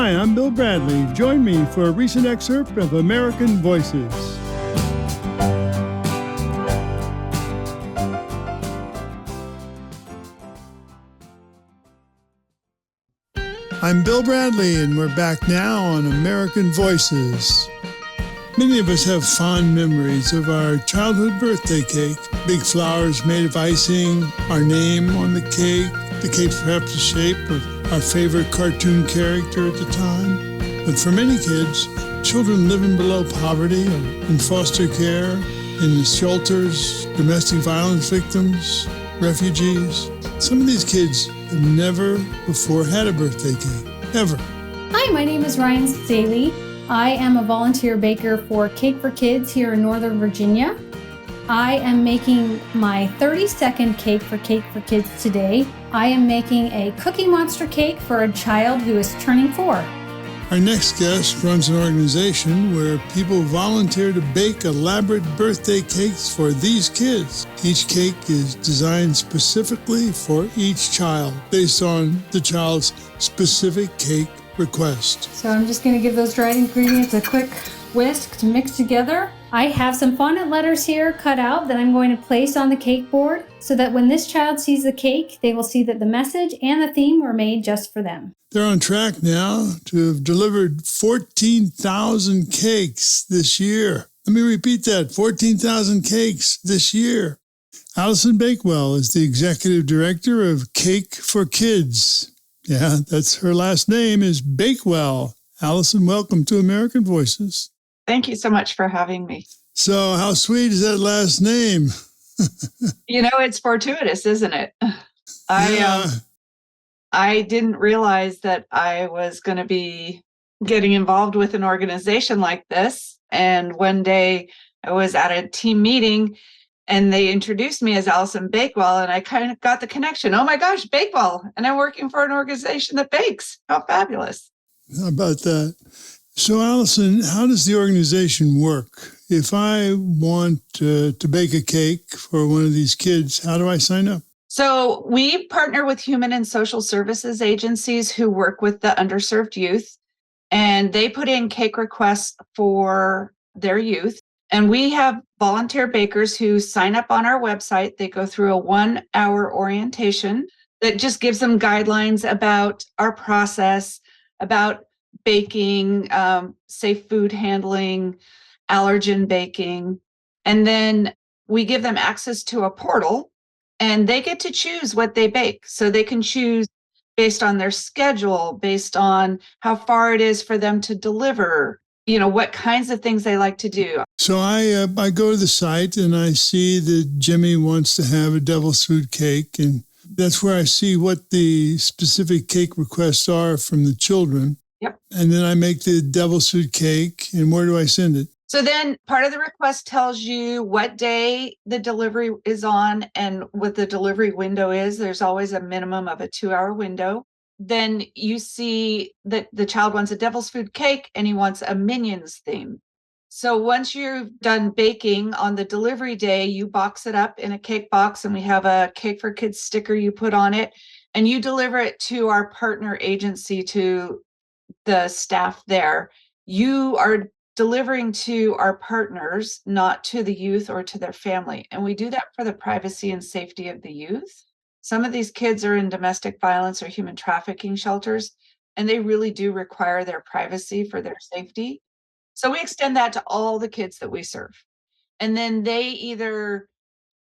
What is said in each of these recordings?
Hi, I'm Bill Bradley. Join me for a recent excerpt of American Voices. I'm Bill Bradley, and we're back now on American Voices. Many of us have fond memories of our childhood birthday cake. Big flowers made of icing, our name on the cake perhaps the shape of our favorite cartoon character at the time. But for many kids, children living below poverty or in foster care, in shelters, domestic violence victims, refugees, some of these kids have never before had a birthday cake, ever. Hi, my name is Ryan Staley. I am a volunteer baker for Cake for Kids here in Northern Virginia. I am making my 32nd Cake for Kids today. I am making a Cookie Monster cake for a child who is turning 4. Our next guest runs an organization where people volunteer to bake elaborate birthday cakes for these kids. Each cake is designed specifically for each child based on the child's specific cake request. So I'm just going to give those dried ingredients a quick whisk to mix together. I have some fondant letters here cut out that I'm going to place on the cake board so that when this child sees the cake, they will see that the message and the theme were made just for them. They're on track now to have delivered 14,000 cakes this year. Let me repeat that, 14,000 cakes this year. Alison Bakewell is the executive director of Cake for Kids. Yeah, that's her last name is Bakewell. Alison, welcome to American Voices. Thank you so much for having me. So how sweet is that last name? It's fortuitous, isn't it? I didn't realize that I was going to be getting involved with an organization like this. And one day I was at a team meeting and they introduced me as Alison Bakewell, and I kind of got the connection. Oh my gosh, Bakewell. And I'm working for an organization that bakes. How fabulous. How about that? So, Alison, how does the organization work? If I want to bake a cake for one of these kids, how do I sign up? So we partner with human and social services agencies who work with the underserved youth, and they put in cake requests for their youth. And we have volunteer bakers who sign up on our website. They go through a 1-hour orientation that just gives them guidelines about our process, about baking, safe food handling, allergen baking. And then we give them access to a portal and they get to choose what they bake. So they can choose based on their schedule, based on how far it is for them to deliver, what kinds of things they like to do. So I go to the site and I see that Jimmy wants to have a devil's food cake. And that's where I see what the specific cake requests are from the children. Yep. And then I make the devil's food cake. And where do I send it? So then part of the request tells you what day the delivery is on and what the delivery window is. There's always a minimum of a 2-hour window. Then you see that the child wants a devil's food cake and he wants a Minions theme. So once you've done baking on the delivery day, you box it up in a cake box and we have a Cake for Kids sticker you put on it and you deliver it to our partner agency, to the staff there. You are delivering to our partners, not to the youth or to their family. And we do that for the privacy and safety of the youth. Some of these kids are in domestic violence or human trafficking shelters, and they really do require their privacy for their safety. So we extend that to all the kids that we serve. And then they either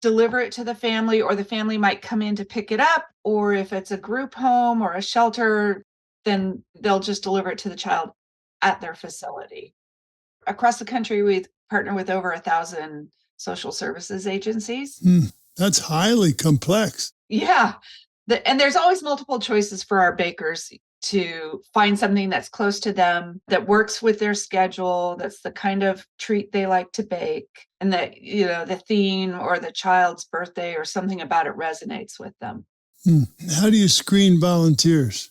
deliver it to the family or the family might come in to pick it up. Or if it's a group home or a shelter, then they'll just deliver it to the child at their facility. Across the country, we partner with over 1,000 social services agencies. That's highly complex. Yeah. And there's always multiple choices for our bakers to find something that's close to them, that works with their schedule, that's the kind of treat they like to bake, and that, the theme or the child's birthday or something about it resonates with them. How do you screen volunteers?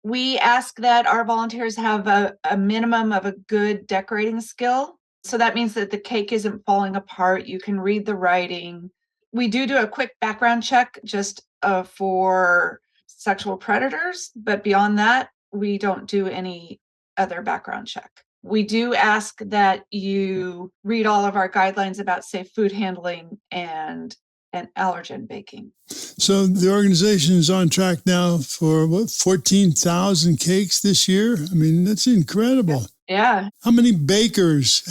We ask that our volunteers have a minimum of a good decorating skill. So that means that the cake isn't falling apart. You can read the writing. We do a quick background check just for sexual predators. But beyond that, we don't do any other background check. We do ask that you read all of our guidelines about safe food handling and allergen baking. So the organization is on track now for 14,000 cakes this year? I mean, that's incredible. Yeah. How many bakers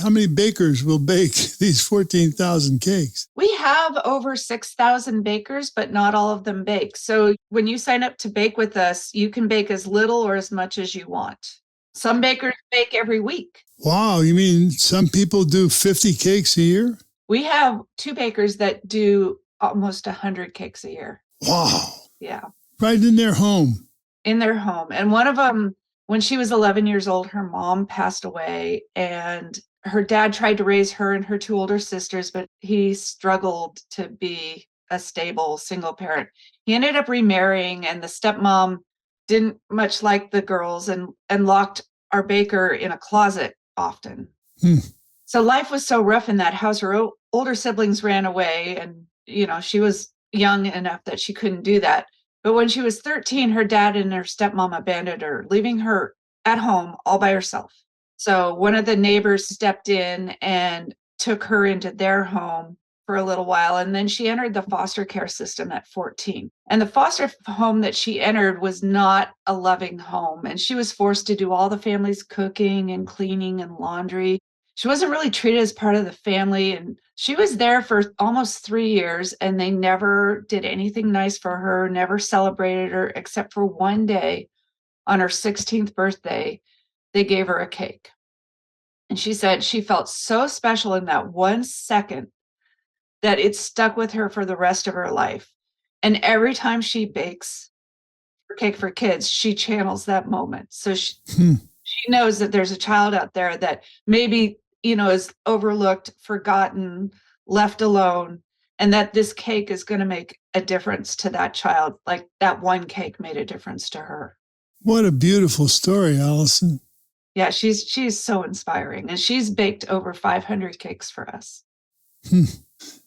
will bake these 14,000 cakes? We have over 6,000 bakers, but not all of them bake. So when you sign up to bake with us, you can bake as little or as much as you want. Some bakers bake every week. Wow, you mean some people do 50 cakes a year? We have 2 bakers that do almost 100 cakes a year. Wow. Yeah. Right in their home. In their home. And one of them, when she was 11 years old, her mom passed away, and her dad tried to raise her and her 2 older sisters, but he struggled to be a stable single parent. He ended up remarrying, and the stepmom didn't much like the girls and locked our baker in a closet often. So life was so rough in that house. Her older siblings ran away, and she was young enough that she couldn't do that. But when she was 13, her dad and her stepmom abandoned her, leaving her at home all by herself. So one of the neighbors stepped in and took her into their home for a little while. And then she entered the foster care system at 14. And the foster home that she entered was not a loving home. And she was forced to do all the family's cooking and cleaning and laundry. She wasn't really treated as part of the family. And she was there for almost 3 years, and they never did anything nice for her, never celebrated her, except for one day on her 16th birthday, they gave her a cake. And she said she felt so special in that 1 second that it stuck with her for the rest of her life. And every time she bakes for Cake for Kids, she channels that moment. So she knows that there's a child out there that maybe, is overlooked, forgotten, left alone, and that this cake is going to make a difference to that child, like that one cake made a difference to her. What a beautiful story, Alison. Yeah, she's so inspiring, and she's baked over 500 cakes for us.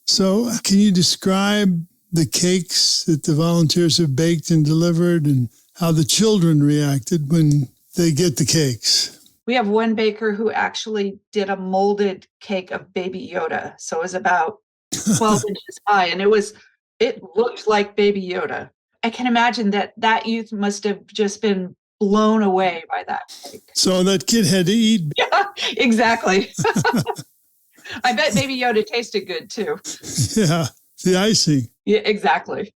So can you describe the cakes that the volunteers have baked and delivered, and how the children reacted when they get the cakes? We have one baker who actually did a molded cake of Baby Yoda. So it was about 12 inches high, and it looked like Baby Yoda. I can imagine that youth must have just been blown away by that cake. So that kid had to eat. Yeah, exactly. I bet Baby Yoda tasted good too. Yeah, the icing. Yeah, exactly.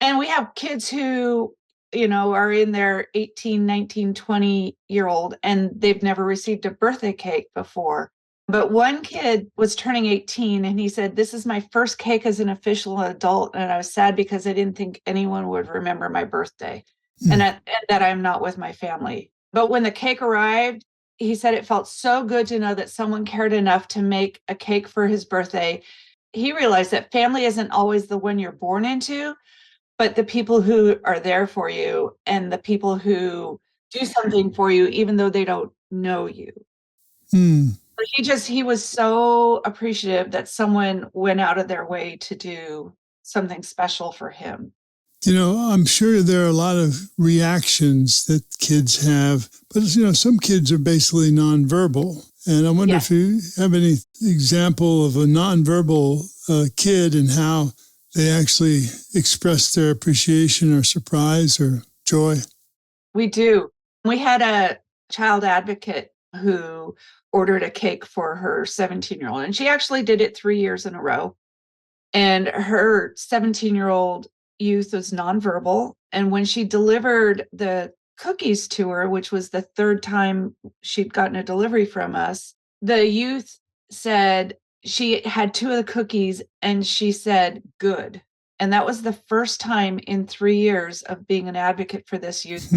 And we have kids who, are in their 18, 19, 20-year-old, and they've never received a birthday cake before. But one kid was turning 18, and he said, "This is my first cake as an official adult, and I was sad because I didn't think anyone would remember my birthday and that I'm not with my family." But when the cake arrived, he said it felt so good to know that someone cared enough to make a cake for his birthday. He realized that family isn't always the one you're born into, but the people who are there for you and the people who do something for you, even though they don't know you. But he was so appreciative that someone went out of their way to do something special for him. I'm sure there are a lot of reactions that kids have, but, some kids are basically nonverbal. And I wonder if you have any example of a nonverbal kid and how they actually express their appreciation or surprise or joy. We do. We had a child advocate who ordered a cake for her 17-year-old, and she actually did it 3 years in a row. And her 17-year-old youth was nonverbal. And when she delivered the cookies to her, which was the 3rd time she'd gotten a delivery from us, the youth said she had 2 of the cookies and she said, "Good." And that was the first time in 3 years of being an advocate for this youth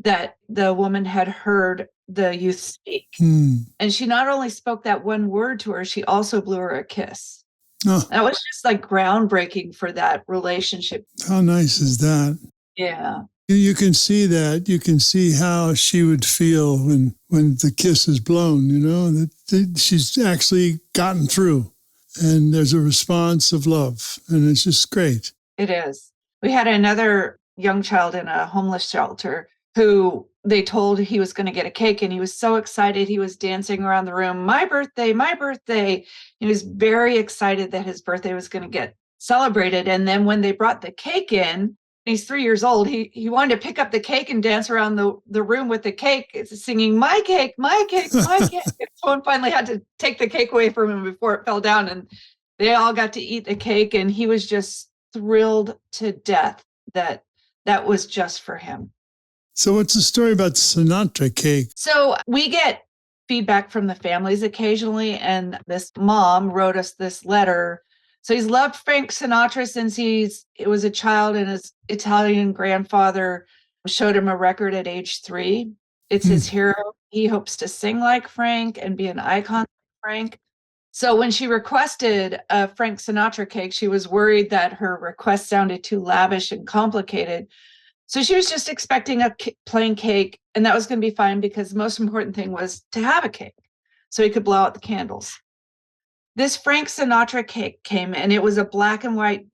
that the woman had heard the youth speak. And she not only spoke that one word to her, she also blew her a kiss. Oh. That was just like groundbreaking for that relationship. How nice is that? Yeah. You can see that. You can see how she would feel when the kiss is blown, that she's actually gotten through. And there's a response of love. And it's just great. It is. We had another young child in a homeless shelter who they told he was going to get a cake, and he was so excited. He was dancing around the room. My birthday, my birthday. He was very excited that his birthday was going to get celebrated. And then when they brought the cake in, he's 3 years old, he wanted to pick up the cake and dance around the room with the cake, singing, my cake, my cake, my cake. And someone finally had to take the cake away from him before it fell down, and they all got to eat the cake. And he was just thrilled to death that that was just for him. So what's the story about Sinatra cake? So we get feedback from the families occasionally, and this mom wrote us this letter. So he's loved Frank Sinatra since he was a child, and his Italian grandfather showed him a record at age 3. It's his hero. He hopes to sing like Frank and be an icon like Frank. So when she requested a Frank Sinatra cake, she was worried that her request sounded too lavish and complicated. So she was just expecting a plain cake, and that was going to be fine because the most important thing was to have a cake so he could blow out the candles. This Frank Sinatra cake came, and it was a black and white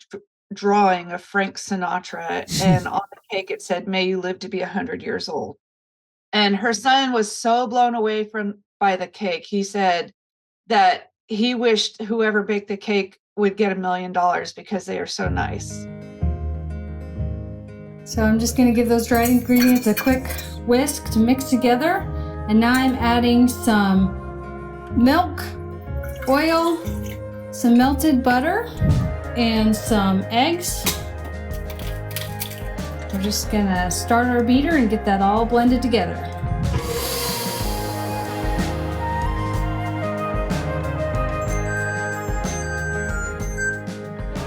drawing of Frank Sinatra. And on the cake, it said, "May you live to be 100 years old." And her son was so blown away by the cake. He said that he wished whoever baked the cake would get $1 million because they are so nice. So I'm just going to give those dried ingredients a quick whisk to mix together. And now I'm adding some milk, oil, some melted butter, and some eggs. We're just going to start our beater and get that all blended together.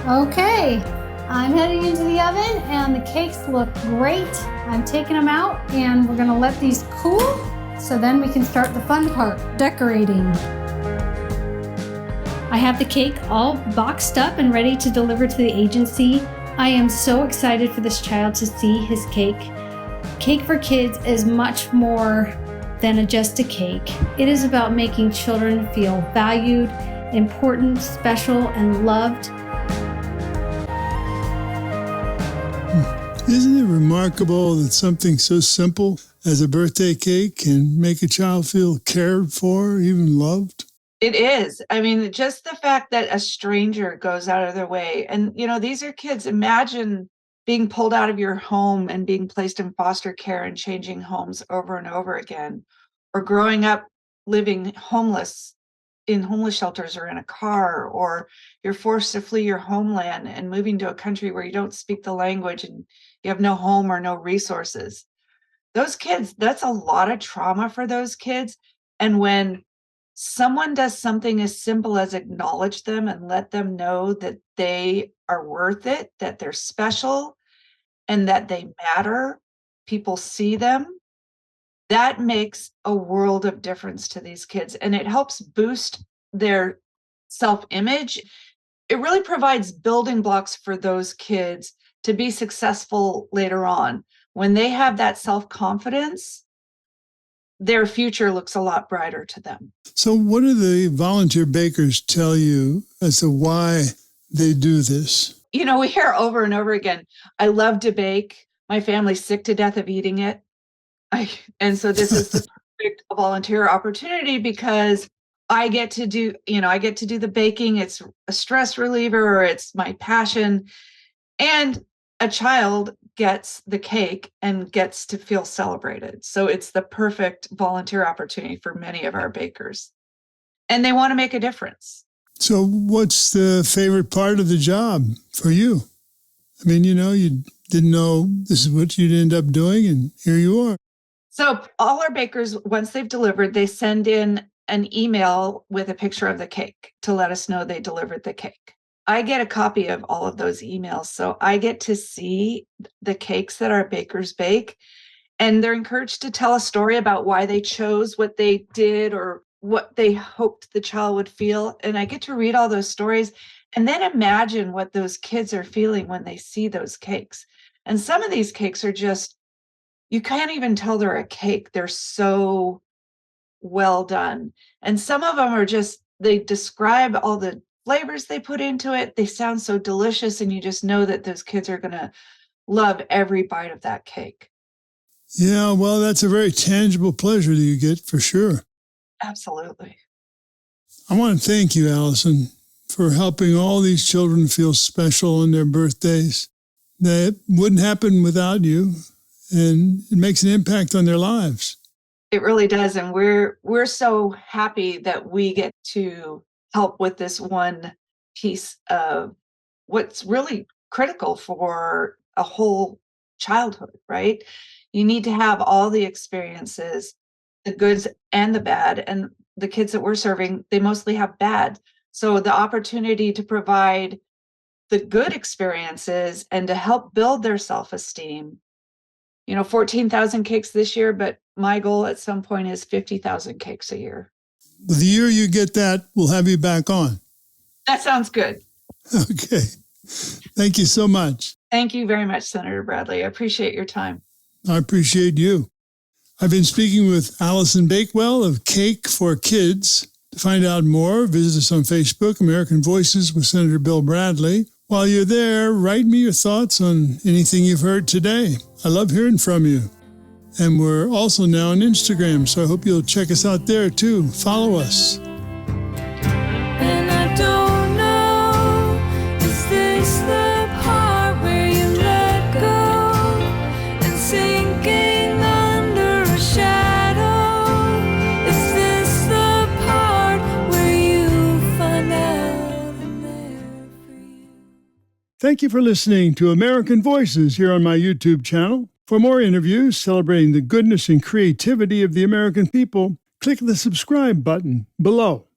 Okay. I'm heading into the oven, and the cakes look great. I'm taking them out, and we're gonna let these cool, so then we can start the fun part, decorating. I have the cake all boxed up and ready to deliver to the agency. I am so excited for this child to see his cake. Cake for Kids is much more than just a cake. It is about making children feel valued, important, special, and loved. Isn't it remarkable that something so simple as a birthday cake can make a child feel cared for, even loved? It is. I mean, just the fact that a stranger goes out of their way. And, these are kids. Imagine being pulled out of your home and being placed in foster care and changing homes over and over again, or growing up living homeless in homeless shelters or in a car, or you're forced to flee your homeland and moving to a country where you don't speak the language and you have no home or no resources. Those kids, that's a lot of trauma for those kids. And when someone does something as simple as acknowledge them and let them know that they are worth it, that they're special, and that they matter, people see them, that makes a world of difference to these kids. And it helps boost their self-image. It really provides building blocks for those kids to be successful later on. When they have that self-confidence, their future looks a lot brighter to them. So what do the volunteer bakers tell you as to why they do this? We hear over and over again, I love to bake. My family's sick to death of eating it. And so this is the perfect volunteer opportunity because I get to do the baking. It's a stress reliever, or it's my passion. And a child gets the cake and gets to feel celebrated. So it's the perfect volunteer opportunity for many of our bakers. And they want to make a difference. So what's the favorite part of the job for you? I mean, you didn't know this is what you'd end up doing, and here you are. So all our bakers, once they've delivered, they send in an email with a picture of the cake to let us know they delivered the cake. I get a copy of all of those emails, so I get to see the cakes that our bakers bake, and they're encouraged to tell a story about why they chose what they did or what they hoped the child would feel. And I get to read all those stories and then imagine what those kids are feeling when they see those cakes. And some of these cakes are just, you can't even tell they're a cake. They're so well done. And some of them are just, they describe all the flavors they put into it. They sound so delicious, and you just know that those kids are going to love every bite of that cake. Yeah, well, that's a very tangible pleasure that you get for sure. Absolutely. I want to thank you, Alison, for helping all these children feel special on their birthdays. That wouldn't happen without you, and it makes an impact on their lives. It really does. And we're so happy that we get to help with this one piece of what's really critical for a whole childhood, right? You need to have all the experiences, the goods and the bad. And the kids that we're serving, they mostly have bad. So the opportunity to provide the good experiences and to help build their self-esteem. 14,000 cakes this year, but my goal at some point is 50,000 cakes a year. The year you get that, we'll have you back on. That sounds good. Okay. Thank you so much. Thank you very much, Senator Bradley. I appreciate your time. I appreciate you. I've been speaking with Alison Bakewell of Cake for Kids. To find out more, visit us on Facebook, American Voices with Senator Bill Bradley. While you're there, write me your thoughts on anything you've heard today. I love hearing from you. And we're also now on Instagram, so I hope you'll check us out there too. Follow us. And I don't know, is this the part where you let go and sinking under a shadow? Is this the part where you find out I'm there for you? Thank you for listening to American Voices here on my YouTube channel. For more interviews celebrating the goodness and creativity of the American people, click the subscribe button below.